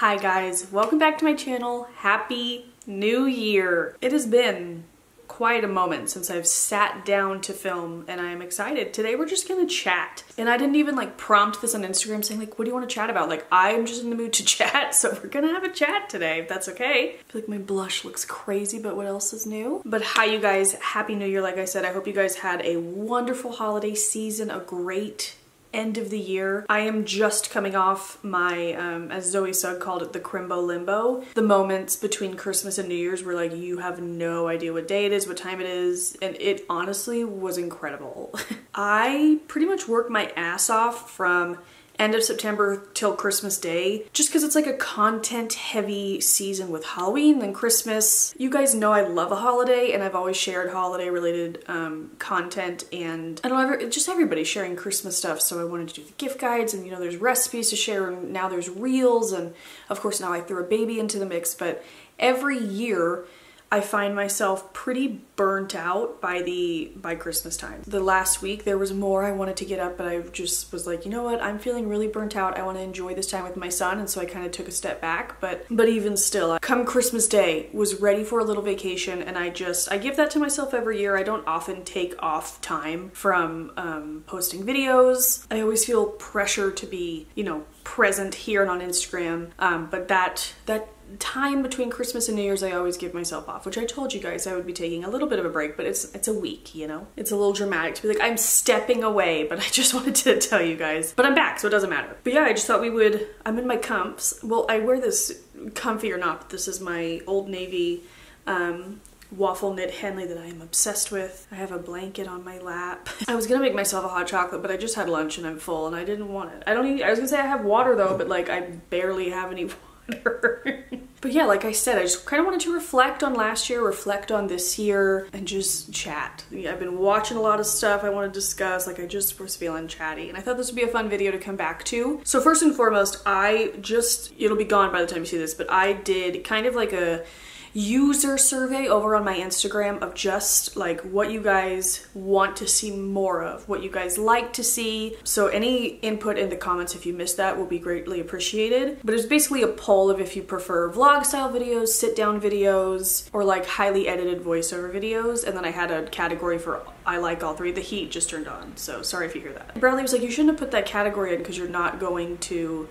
Hi guys, welcome back to my channel. Happy New Year. It has been quite a moment since I've sat down to film and I'm excited. Today we're just gonna chat. And I didn't even like prompt this on Instagram saying like, what do you want to chat about? Like I'm just in the mood to chat, so we're gonna have a chat today if that's okay. I feel like my blush looks crazy, but what else is new? But hi you guys, Happy New Year. Like I said, I hope you guys had a wonderful holiday season, a great end of the year. I am just coming off my, as Zoe Sugg called it, the Crimbo Limbo. The moments between Christmas and New Year's where like you have no idea what day it is, what time it is, and it honestly was incredible. I pretty much worked my ass off from end of September till Christmas Day, just because it's like a content heavy season with Halloween and Christmas. You guys know I love a holiday and I've always shared holiday related content, and I don't know, just everybody sharing Christmas stuff, so I wanted to do the gift guides, and you know there's recipes to share, and now there's reels, and of course now I threw a baby into the mix. But every year I find myself pretty burnt out by Christmas time. The last week there was more I wanted to get up, but I just was like, you know what, I'm feeling really burnt out. I want to enjoy this time with my son, and so I kind of took a step back. But even still, come Christmas Day, was ready for a little vacation, and I give that to myself every year. I don't often take off time from posting videos. I always feel pressure to be, you know, present here and on Instagram, but that time between Christmas and New Year's I always give myself off, which I told you guys I would be taking a little bit of a break, but it's a week, you know? It's a little dramatic to be like, I'm stepping away, but I just wanted to tell you guys. But I'm back, so it doesn't matter. But yeah, I just thought I'm in my comfs. Well, I wear this comfy or not, but this is my Old Navy waffle knit Henley that I am obsessed with. I have a blanket on my lap. I was gonna make myself a hot chocolate, but I just had lunch and I'm full and I didn't want it. I was gonna say I have water though, but like I barely have any water. But yeah, like I said, I just kind of wanted to reflect on last year, reflect on this year, and just chat. I've been watching a lot of stuff I want to discuss, like I just was feeling chatty, and I thought this would be a fun video to come back to. So first and foremost, it'll be gone by the time you see this, but I did kind of like a user survey over on my Instagram of just like what you guys want to see more of, what you guys like to see. So any input in the comments if you missed that will be greatly appreciated. But it's basically a poll of if you prefer vlog style videos, sit down videos, or like highly edited voiceover videos. And then I had a category for I like all three. The heat just turned on, so sorry if you hear that. Bradley was like, you shouldn't have put that category in because you're not going to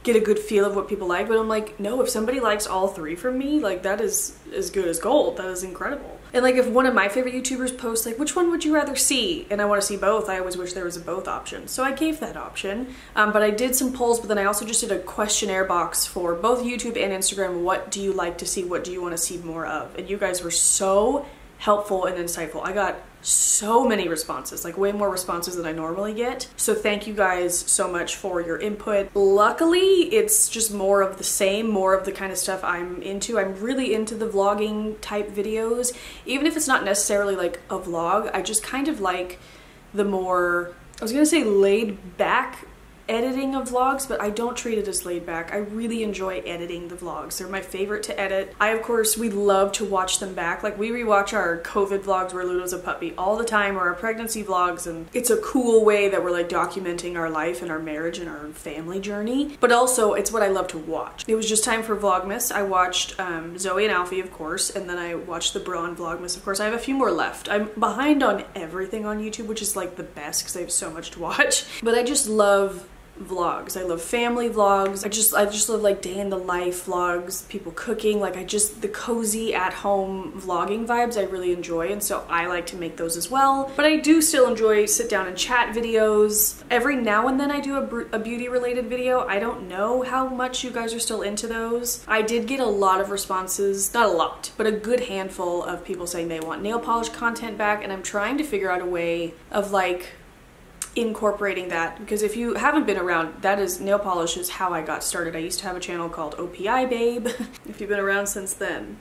get a good feel of what people like. But I'm like, no, if somebody likes all three from me, like that is as good as gold. That is incredible. And like if one of my favorite YouTubers posts like, which one would you rather see? And I want to see both, I always wish there was a both option. So I gave that option. But I did some polls, but then I also just did a questionnaire box for both YouTube and Instagram. What do you like to see? What do you want to see more of? And you guys were so helpful and insightful. I got so many responses, like way more responses than I normally get. So thank you guys so much for your input. Luckily, it's just more of the same, more of the kind of stuff I'm into. I'm really into the vlogging type videos. Even if it's not necessarily like a vlog, I just kind of like the more, I was gonna say laid back editing of vlogs, but I don't treat it as laid back. I really enjoy editing the vlogs. They're my favorite to edit. We love to watch them back. Like we rewatch our COVID vlogs where Ludo's a puppy all the time, or our pregnancy vlogs, and it's a cool way that we're like documenting our life and our marriage and our family journey. But also it's what I love to watch. It was just time for Vlogmas. I watched Zoe and Alfie, of course, and then I watched the Braun Vlogmas, of course. I have a few more left. I'm behind on everything on YouTube, which is like the best because I have so much to watch. But I just love vlogs. I love family vlogs. I just love like day in the life vlogs, people cooking, like the cozy at home vlogging vibes I really enjoy, and so I like to make those as well. But I do still enjoy sit down and chat videos. Every now and then I do a beauty related video. I don't know how much you guys are still into those. I did get a lot of responses, not a lot, but a good handful of people saying they want nail polish content back, and I'm trying to figure out a way of like incorporating that, because if you haven't been around, nail polish is how I got started. I used to have a channel called OPI Babe. If you've been around since then,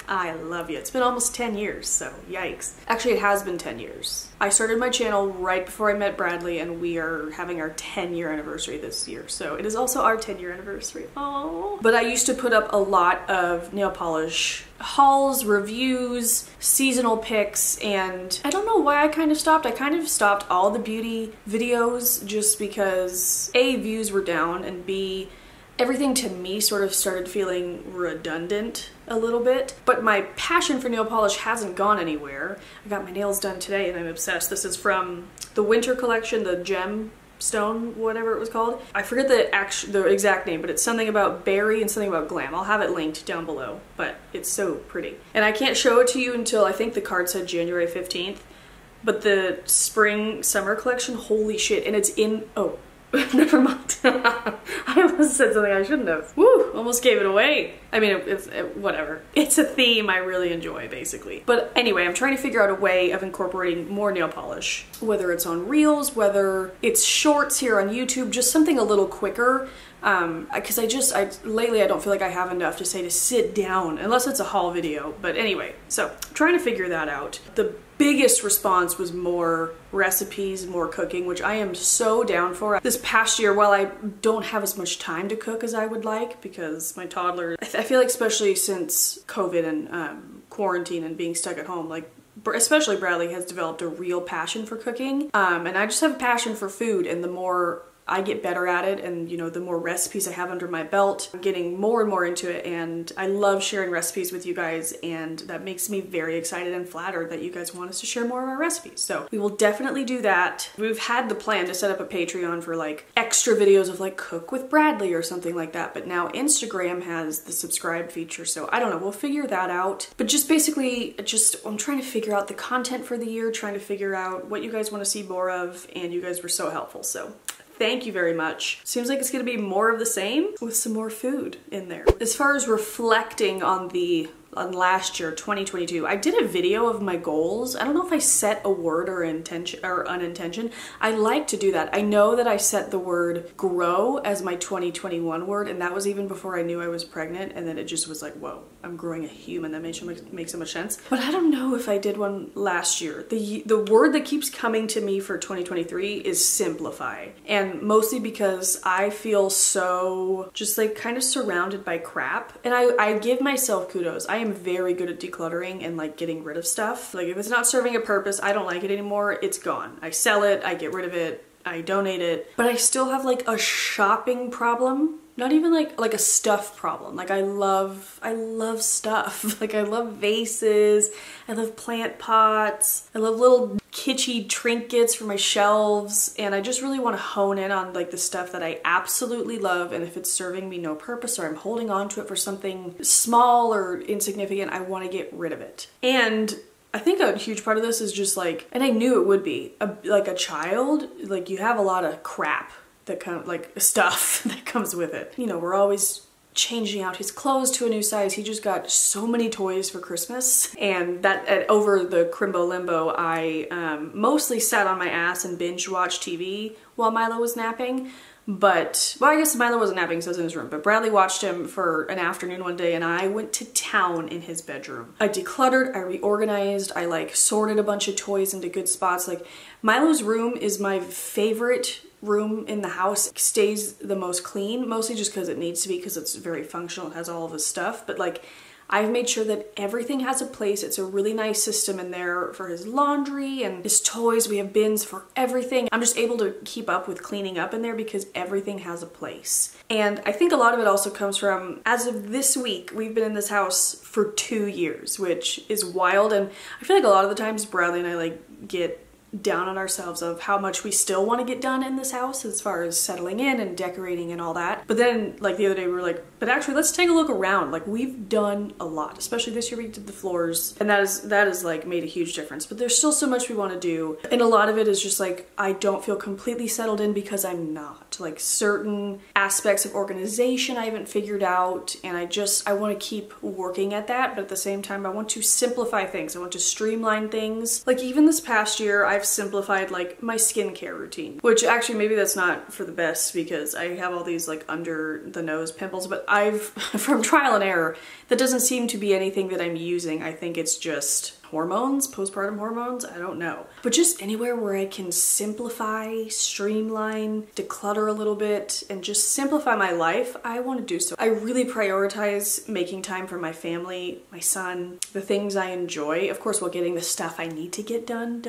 I love you. It's been almost 10 years, so yikes. Actually, it has been 10 years. I started my channel right before I met Bradley, and we are having our 10-year anniversary this year, so it is also our 10-year anniversary. Oh! But I used to put up a lot of nail polish hauls, reviews, seasonal picks, and I don't know why I kind of stopped. I kind of stopped all the beauty videos just because A, views were down, and B, everything to me sort of started feeling redundant a little bit, but my passion for nail polish hasn't gone anywhere. I got my nails done today and I'm obsessed. This is from the winter collection, the gem stone, whatever it was called. I forget the exact name, but it's something about berry and something about glam. I'll have it linked down below, but it's so pretty. And I can't show it to you until I think the card said January 15th, but the spring summer collection, holy shit. And it's in, oh, never mind. I almost said something I shouldn't have. Woo, almost gave it away. I mean, whatever. It's a theme I really enjoy, basically. But anyway, I'm trying to figure out a way of incorporating more nail polish, whether it's on Reels, whether it's shorts here on YouTube, just something a little quicker. Because lately I don't feel like I have enough to say to sit down, unless it's a haul video. But anyway, so I'm trying to figure that out. The biggest response was more recipes, more cooking, which I am so down for. This past year, while I don't have as much time to cook as I would like, because my toddler, I feel like especially since COVID and quarantine and being stuck at home, like especially Bradley has developed a real passion for cooking. And I just have a passion for food, and the more I get better at it, and you know, the more recipes I have under my belt, I'm getting more and more into it, and I love sharing recipes with you guys, and that makes me very excited and flattered that you guys want us to share more of our recipes. So we will definitely do that. We've had the plan to set up a Patreon for like extra videos of like cook with Bradley or something like that, but now Instagram has the subscribe feature, so I don't know, we'll figure that out. But just basically, I'm trying to figure out the content for the year, trying to figure out what you guys want to see more of, and you guys were so helpful, so thank you very much. Seems like it's gonna be more of the same with some more food in there. As far as reflecting on last year, 2022, I did a video of my goals. I don't know if I set a word or intention or unintention. I like to do that. I know that I set the word grow as my 2021 word, and that was even before I knew I was pregnant, and then it just was like, whoa, I'm growing a human. That makes so much sense. But I don't know if I did one last year. The word that keeps coming to me for 2023 is simplify. And mostly because I feel so just like kind of surrounded by crap. And I give myself kudos. I am very good at decluttering and like getting rid of stuff. Like if it's not serving a purpose, I don't like it anymore, it's gone. I sell it, I get rid of it, I donate it. But I still have like a shopping problem. Not even like a stuff problem. Like I love stuff. Like I love vases, I love plant pots, I love little kitschy trinkets for my shelves, and I just really want to hone in on like the stuff that I absolutely love, and if it's serving me no purpose or I'm holding on to it for something small or insignificant, I want to get rid of it. And I think a huge part of this is just like, and I knew it would be, like a child, like you have a lot of crap that kind of like stuff that comes with it. You know, we're always changing out his clothes to a new size. He just got so many toys for Christmas, and that over the Crimbo Limbo, I mostly sat on my ass and binge watched TV while Milo was napping. But, well, I guess Milo wasn't napping, so I was in his room, but Bradley watched him for an afternoon one day, and I went to town in his bedroom. I decluttered, I reorganized, I like sorted a bunch of toys into good spots. Like Milo's room is my favorite room in the house. It stays the most clean, mostly just because it needs to be, because it's very functional, it has all of his stuff, but like I've made sure that everything has a place. It's a really nice system in there for his laundry and his toys. We have bins for everything. I'm just able to keep up with cleaning up in there because everything has a place. And I think a lot of it also comes from, as of this week, we've been in this house for 2 years, which is wild. And I feel like a lot of the times Bradley and I like get down on ourselves of how much we still want to get done in this house as far as settling in and decorating and all that. But then like the other day we were like, but actually let's take a look around. Like we've done a lot, especially this year we did the floors, and that is like made a huge difference. But there's still so much we want to do, and a lot of it is just like I don't feel completely settled in because I'm not. Like certain aspects of organization I haven't figured out, and I want to keep working at that, but at the same time I want to simplify things. I want to streamline things. Like even this past year I've simplified like my skincare routine, which actually maybe that's not for the best because I have all these like under the nose pimples, but I've from trial and error, that doesn't seem to be anything that I'm using. I think it's just hormones, postpartum hormones, I don't know. But just anywhere where I can simplify, streamline, declutter a little bit, and just simplify my life, I want to do so. I really prioritize making time for my family, my son, the things I enjoy, of course while getting the stuff I need to get done,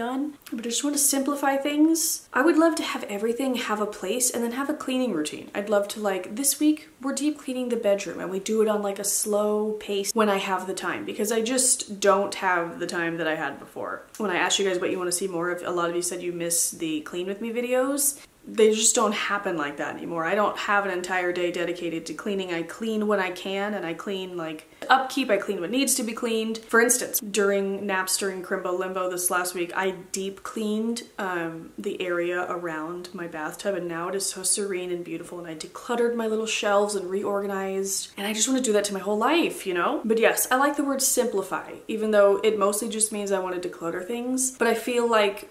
but I just want to simplify things. I would love to have everything have a place and then have a cleaning routine. I'd love to, like, this week we're deep cleaning the bedroom and we do it on like a slow pace when I have the time, because I just don't have the time that I had before. When I asked you guys what you want to see more of, a lot of you said you miss the clean with me videos. They just don't happen like that anymore. I don't have an entire day dedicated to cleaning. I clean when I can, and I clean like upkeep, I clean what needs to be cleaned. For instance, during naps during Crimbo Limbo this last week, I deep cleaned the area around my bathtub, and now it is so serene and beautiful, and I decluttered my little shelves and reorganized, and I just want to do that to my whole life, you know? But yes, I like the word simplify, even though it mostly just means I want to declutter things. But I feel like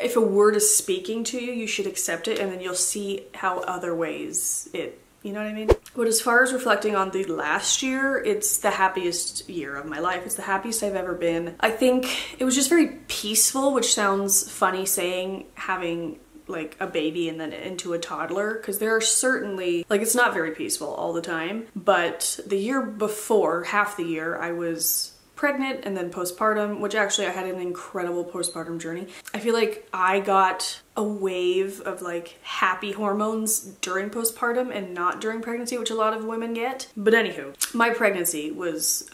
if a word is speaking to you, you should accept it, and then you'll see how other ways you know what I mean? But as far as reflecting on the last year, it's the happiest year of my life. It's the happiest I've ever been. I think it was just very peaceful, which sounds funny saying having like a baby and then into a toddler, because there are certainly, like, it's not very peaceful all the time. But the year before, half the year, I was pregnant and then postpartum, which actually I had an incredible postpartum journey. I feel like I got a wave of like happy hormones during postpartum and not during pregnancy, which a lot of women get. But anywho, my pregnancy was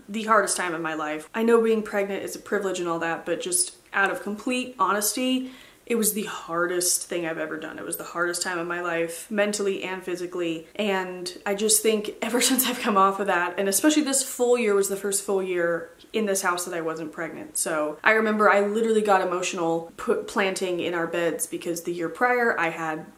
the hardest time of my life. I know being pregnant is a privilege and all that, but just out of complete honesty, it was the hardest thing I've ever done. It was the hardest time of my life, mentally and physically. And I just think ever since I've come off of that, and especially this full year was the first full year in this house that I wasn't pregnant. So I remember I literally got emotional planting in our beds, because the year prior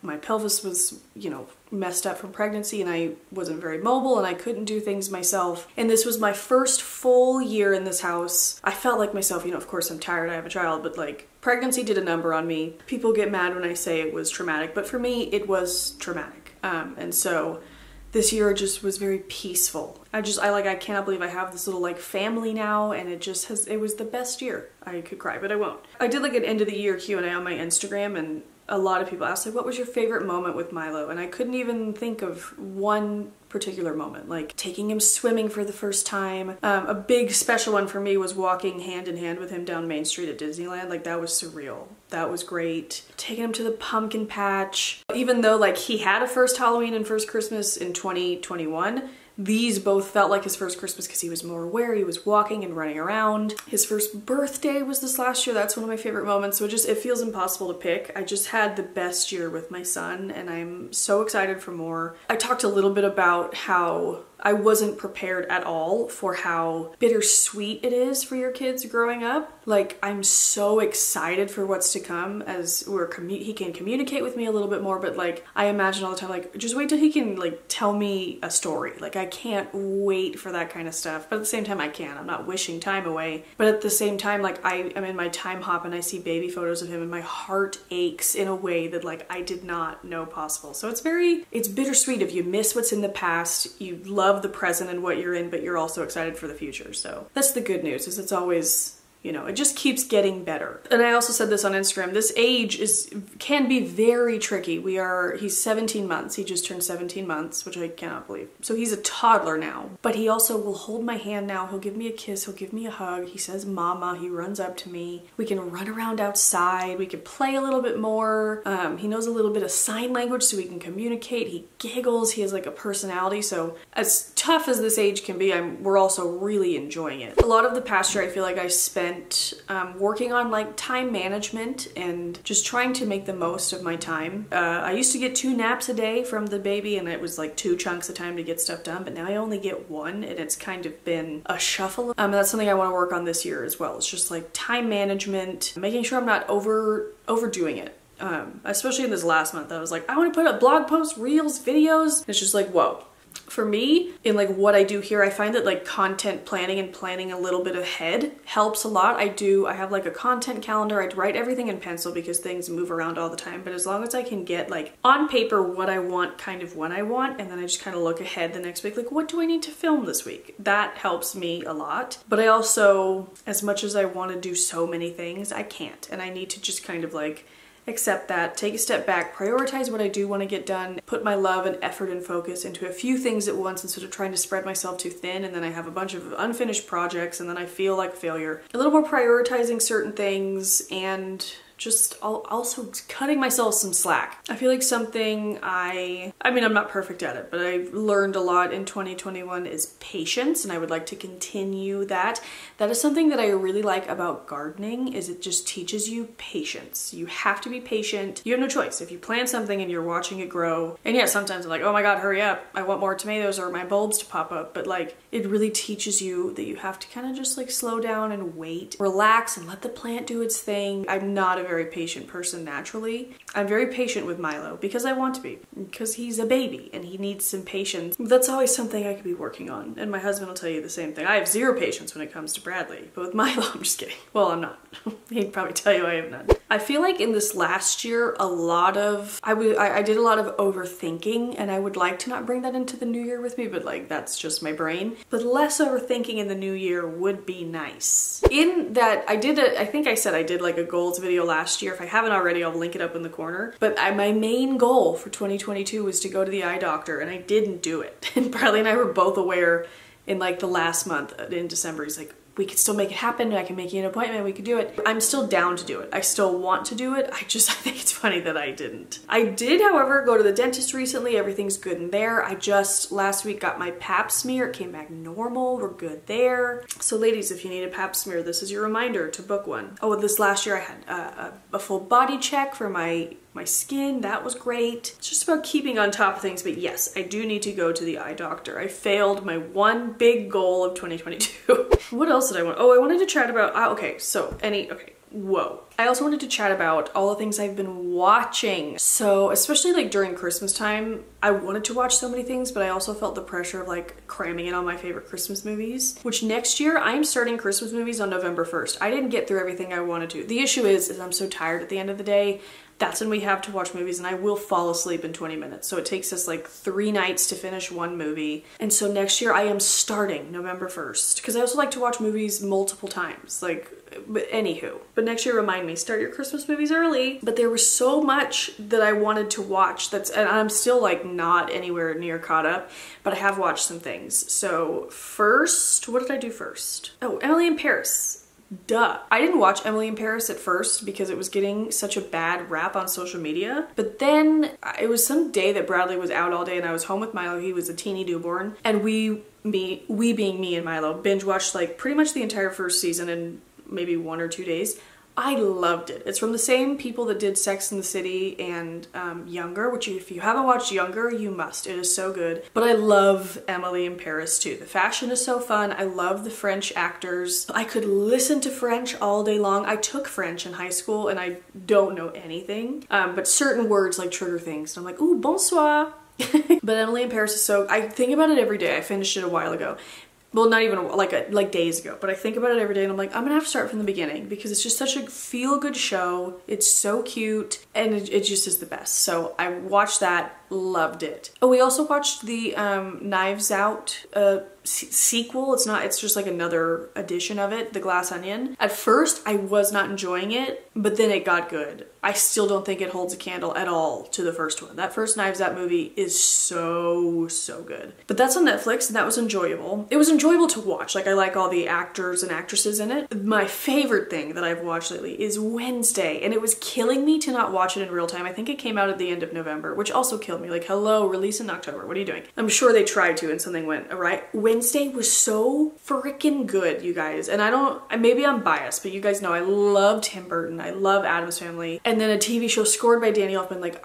my pelvis was, you know, messed up from pregnancy, and I wasn't very mobile and I couldn't do things myself. And this was my first full year in this house. I felt like myself, you know, of course I'm tired, I have a child, but like pregnancy did a number on me. People get mad when I say it was traumatic, but for me it was traumatic. And so this year just was very peaceful. I cannot believe I have this little like family now, and it was the best year. I could cry, but I won't. I did like an end of the year Q&A on my Instagram, and a lot of people asked, like, what was your favorite moment with Milo? And I couldn't even think of one particular moment, like taking him swimming for the first time. A big special one for me was walking hand in hand with him down Main Street at Disneyland. Like, that was surreal. That was great. Taking him to the pumpkin patch. Even though like he had a first Halloween and first Christmas in 2021, these both felt like his first Christmas because he was more aware, he was walking and running around. His first birthday was this last year. That's one of my favorite moments. So it feels impossible to pick. I just had the best year with my son, and I'm so excited for more. I talked a little bit about how I wasn't prepared at all for how bittersweet it is for your kids growing up. Like, I'm so excited for what's to come as he can communicate with me a little bit more, but like, I imagine all the time, like, just wait till he can like tell me a story. Like, I can't wait for that kind of stuff. But at the same time, I can. I'm not wishing time away. But at the same time, like, I am in my time hop and I see baby photos of him and my heart aches in a way that like I did not know possible. So it's bittersweet. If you miss what's in the past, you love the present and what you're in, but you're also excited for the future. So that's the good news, is it's always, you know, it just keeps getting better. And I also said this on Instagram, this age can be very tricky. He's 17 months. He just turned 17 months, which I cannot believe. So he's a toddler now, but he also will hold my hand now. He'll give me a kiss. He'll give me a hug. He says, mama. He runs up to me. We can run around outside. We can play a little bit more. He knows a little bit of sign language, so we can communicate. He giggles. He has like a personality. So as tough as this age can be, we're also really enjoying it. A lot of the past year, I feel like I spent working on like time management and just trying to make the most of my time. I used to get 2 naps a day from the baby, and it was like 2 chunks of time to get stuff done, but now I only get 1, and it's kind of been a shuffle. That's something I want to work on this year as well. It's just like time management, making sure I'm not overdoing it. Especially in this last month, I was like, I want to put up blog posts, reels, videos. It's just like, whoa. For me, in like what I do here, I find that like content planning and planning a little bit ahead helps a lot. I have like a content calendar. I write everything in pencil because things move around all the time. But as long as I can get like on paper what I want, kind of when I want, and then I just kind of look ahead the next week, like what do I need to film this week? That helps me a lot. But I also, as much as I want to do so many things, I can't. And I need to just kind of like accept that, take a step back, prioritize what I do want to get done, put my love and effort and focus into a few things at once instead of trying to spread myself too thin, and then I have a bunch of unfinished projects and then I feel like a failure. A little more prioritizing certain things and just also cutting myself some slack. I feel like something I mean, I'm not perfect at it, but I've learned a lot in 2021 is patience, and I would like to continue that. That is something that I really like about gardening, is it just teaches you patience. You have to be patient. You have no choice. If you plant something and you're watching it grow, and yeah, sometimes I'm like, oh my God, hurry up. I want more tomatoes or my bulbs to pop up. But like, it really teaches you that you have to kind of just like slow down and wait, relax and let the plant do its thing. I'm not a very patient person naturally. I'm very patient with Milo because I want to be, because he's a baby and he needs some patience. That's always something I could be working on. And my husband will tell you the same thing. I have zero patience when it comes to Bradley, but with Milo, I'm just kidding. Well, I'm not. He'd probably tell you I have none. I feel like in this last year, I did a lot of overthinking, and I would like to not bring that into the new year with me, but like that's just my brain. But less overthinking in the new year would be nice. In that, I think I said I did like a goals video last year. If I haven't already, I'll link it up in the corner. But my main goal for 2022 was to go to the eye doctor, and I didn't do it. And Bradley and I were both aware in like the last month in December. He's like, we could still make it happen. I can make you an appointment. We could do it. I'm still down to do it. I still want to do it. I think it's funny that I didn't. I did, however, go to the dentist recently. Everything's good in there. I just last week got my pap smear. It came back normal. We're good there. So ladies, if you need a pap smear, this is your reminder to book one. Oh, this last year I had a full body check for my skin. That was great. It's just about keeping on top of things. But yes, I do need to go to the eye doctor. I failed my one big goal of 2022. What else did I want? Oh, I wanted to chat about, whoa. I also wanted to chat about all the things I've been watching. So especially like during Christmas time, I wanted to watch so many things, but I also felt the pressure of like cramming in on my favorite Christmas movies, which next year I'm starting Christmas movies on November 1st. I didn't get through everything I wanted to. The issue is I'm so tired at the end of the day. That's when we have to watch movies, and I will fall asleep in 20 minutes. So it takes us like 3 nights to finish one movie. And so next year I am starting November 1st, because I also like to watch movies multiple times. But anywho. But next year, remind me, start your Christmas movies early. But there was so much that I wanted to watch and I'm still like not anywhere near caught up, but I have watched some things. So first, what did I do first? Oh, Emily in Paris. Duh. I didn't watch Emily in Paris at first because it was getting such a bad rap on social media. But then it was some day that Bradley was out all day and I was home with Milo. He was a teeny newborn. And we being me and Milo, binge watched like pretty much the entire first season in maybe 1 or 2 days. I loved it. It's from the same people that did Sex and the City and Younger, which if you haven't watched Younger, you must. It is so good. But I love Emily in Paris too. The fashion is so fun. I love the French actors. I could listen to French all day long. I took French in high school and I don't know anything, but certain words like trigger things. And I'm like, ooh, bonsoir. But Emily in Paris is so, I think about it every day. I finished it a while ago. Well, not even like days ago, but I think about it every day and I'm like, I'm gonna have to start from the beginning because it's just such a feel-good show. It's so cute and it just is the best. So I watched that, loved it. Oh, we also watched the Knives Out sequel. It's just like another edition of it, The Glass Onion. At first, I was not enjoying it, but then it got good. I still don't think it holds a candle at all to the first one. That first Knives Out movie is so good. But that's on Netflix and that was enjoyable. It was enjoyable to watch. Like I like all the actors and actresses in it. My favorite thing that I've watched lately is Wednesday, and it was killing me to not watch it in real time. I think it came out at the end of November, which also killed me. Like, hello, release in October. What are you doing? I'm sure they tried to and something went awry. Wednesday was so freaking good, you guys. And maybe I'm biased, but you guys know I love Tim Burton. I love Addams Family. And then a TV show scored by Danny Elfman, like,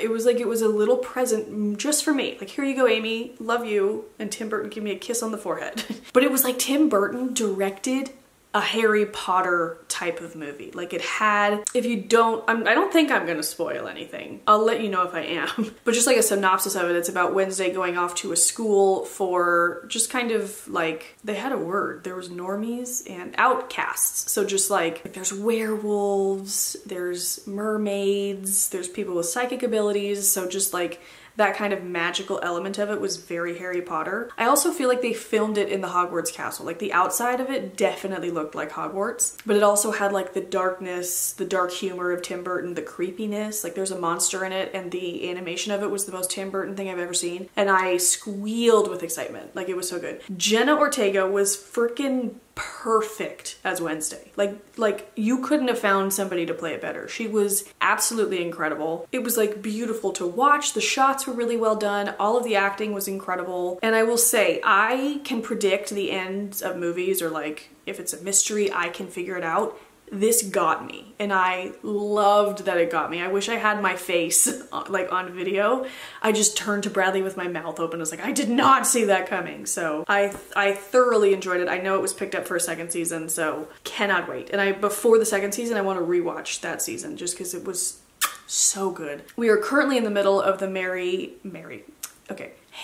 it was a little present just for me. Like, here you go, Amy, love you. And Tim Burton give me a kiss on the forehead. But it was like Tim Burton directed a Harry Potter type of movie. Like it had, if you don't, I don't think I'm gonna spoil anything. I'll let you know if I am. But just like a synopsis of it, it's about Wednesday going off to a school for just kind of like, they had a word. There was normies and outcasts. So just like, there's werewolves, there's mermaids, there's people with psychic abilities. So just like, that kind of magical element of it was very Harry Potter. I also feel like they filmed it in the Hogwarts castle. Like the outside of it definitely looked like Hogwarts, but it also had like the darkness, the dark humor of Tim Burton, the creepiness. Like there's a monster in it and the animation of it was the most Tim Burton thing I've ever seen. And I squealed with excitement. Like it was so good. Jenna Ortega was freaking perfect as Wednesday. Like you couldn't have found somebody to play it better. She was absolutely incredible. It was like beautiful to watch. The shots were really well done. All of the acting was incredible. And I will say, I can predict the ends of movies, or like if it's a mystery, I can figure it out. This got me, and I loved that it got me. I wish I had my face like on video. I just turned to Bradley with my mouth open. I was like, I did not see that coming. So I thoroughly enjoyed it. I know it was picked up for a second season, so cannot wait. And before the second season, I want to rewatch that season just because it was so good. We are currently in the middle of the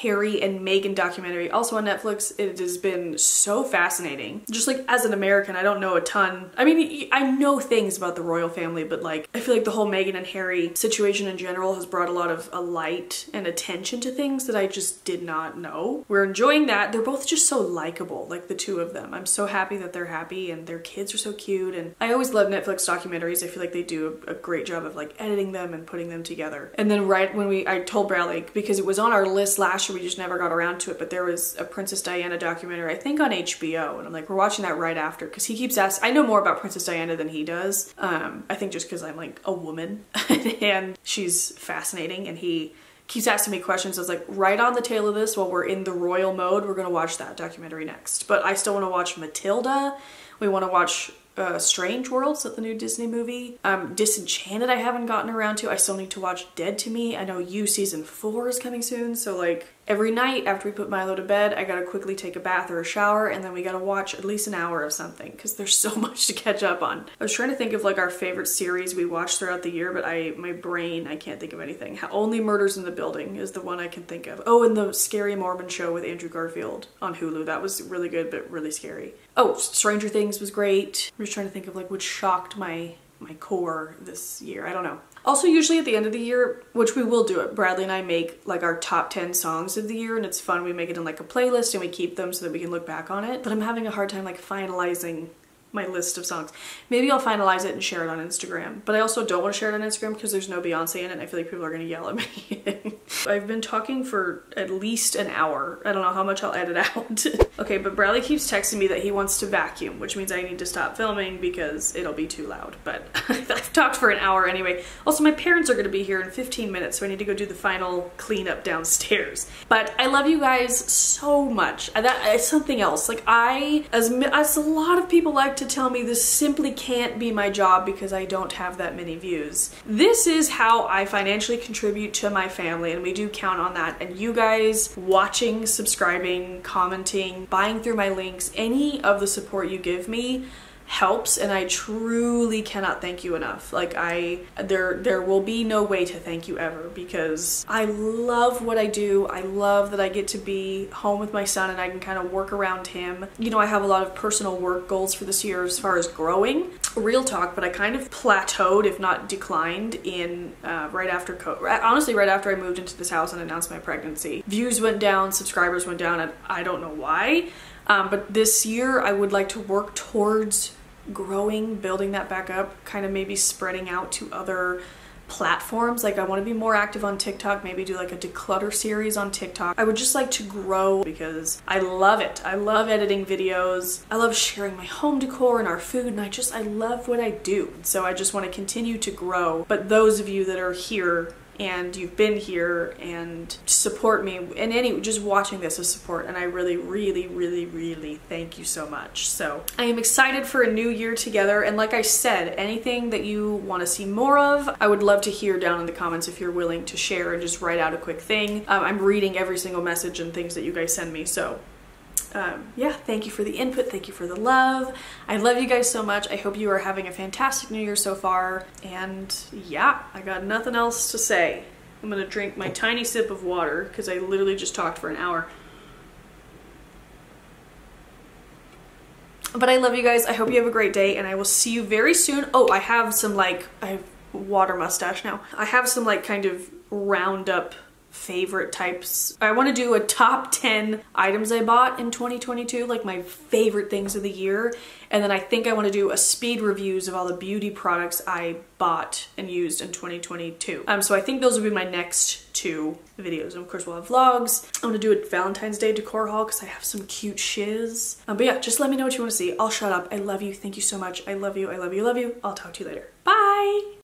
Harry and Meghan documentary, also on Netflix. It has been so fascinating. Just like as an American, I don't know a ton. I mean, I know things about the royal family, but like I feel like the whole Meghan and Harry situation in general has brought a lot of light and attention to things that I just did not know. We're enjoying that. They're both just so likable, like the two of them. I'm so happy that they're happy and their kids are so cute. And I always love Netflix documentaries. I feel like they do a great job of like editing them and putting them together. And then right when I told Bradley, because it was on our list last year, we just never got around to it, but there was a Princess Diana documentary, I think on HBO, and I'm like, we're watching that right after, because he keeps asking, I know more about Princess Diana than he does. I think just because I'm like a woman and she's fascinating, and he keeps asking me questions. I was like, right on the tail of this, while we're in the royal mode, we're gonna watch that documentary next. But I still want to watch Matilda. We want to watch Strange Worlds, the new Disney movie. Disenchanted I haven't gotten around to. I still need to watch Dead to Me. I know You season 4 is coming soon, so like every night after we put Milo to bed, I gotta quickly take a bath or a shower, and then we gotta watch at least an hour of something because there's so much to catch up on. I was trying to think of like our favorite series we watched throughout the year, but I can't think of anything. Only Murders in the Building is the one I can think of. Oh, and the Scary Mormon Show with Andrew Garfield on Hulu. That was really good, but really scary. Oh, Stranger Things was great. I'm just trying to think of like what shocked my core this year. I don't know. Also, usually at the end of the year, which we will do it, Bradley and I make like our top 10 songs of the year, and it's fun. We make it in like a playlist and we keep them so that we can look back on it. But I'm having a hard time like finalizing my list of songs. Maybe I'll finalize it and share it on Instagram, but I also don't want to share it on Instagram because there's no Beyonce in it and I feel like people are gonna yell at me. I've been talking for at least an hour. I don't know how much I'll edit out. Okay, but Bradley keeps texting me that he wants to vacuum, which means I need to stop filming because it'll be too loud, but I've talked for an hour anyway. Also, my parents are gonna be here in 15 minutes, so I need to go do the final cleanup downstairs. But I love you guys so much. That is something else. Like as a lot of people like to tell me, this simply can't be my job because I don't have that many views. This is how I financially contribute to my family, and we do count on that. And you guys watching, subscribing, commenting, buying through my links, any of the support you give me helps, and I truly cannot thank you enough. Like there will be no way to thank you ever, because I love what I do. I love that I get to be home with my son and I can kind of work around him. You know, I have a lot of personal work goals for this year as far as growing. Real talk, but I kind of plateaued, if not declined, in right after honestly right after I moved into this house and announced my pregnancy. Views went down, subscribers went down, and I don't know why. But this year I would like to work towards growing, building that back up, kind of maybe spreading out to other platforms. Like I want to be more active on TikTok, maybe do like a declutter series on TikTok. I would just like to grow because I love it. I love editing videos. I love sharing my home decor and our food, and I love what I do. So I just want to continue to grow. But those of you that are here and you've been here and support me, and just watching this as support, and I really, really, really, really thank you so much. So I am excited for a new year together, and like I said, anything that you want to see more of, I would love to hear down in the comments if you're willing to share and just write out a quick thing. I'm reading every single message and things that you guys send me, so yeah, thank you for the input. Thank you for the love. I love you guys so much. I hope you are having a fantastic new year so far. And yeah, I got nothing else to say. I'm gonna drink my tiny sip of water because I literally just talked for an hour. But I love you guys. I hope you have a great day and I will see you very soon. Oh, I have some like, I have water mustache now. I have some like kind of roundup favorite types. I want to do a top 10 items I bought in 2022, like my favorite things of the year. And then I think I want to do a speed reviews of all the beauty products I bought and used in 2022. So I think those will be my next 2 videos. And of course we'll have vlogs. I'm gonna do a Valentine's Day decor haul because I have some cute shiz. But yeah, just let me know what you want to see. I'll shut up. I love you. Thank you so much. I love you. I love you. I love you. I'll talk to you later. Bye.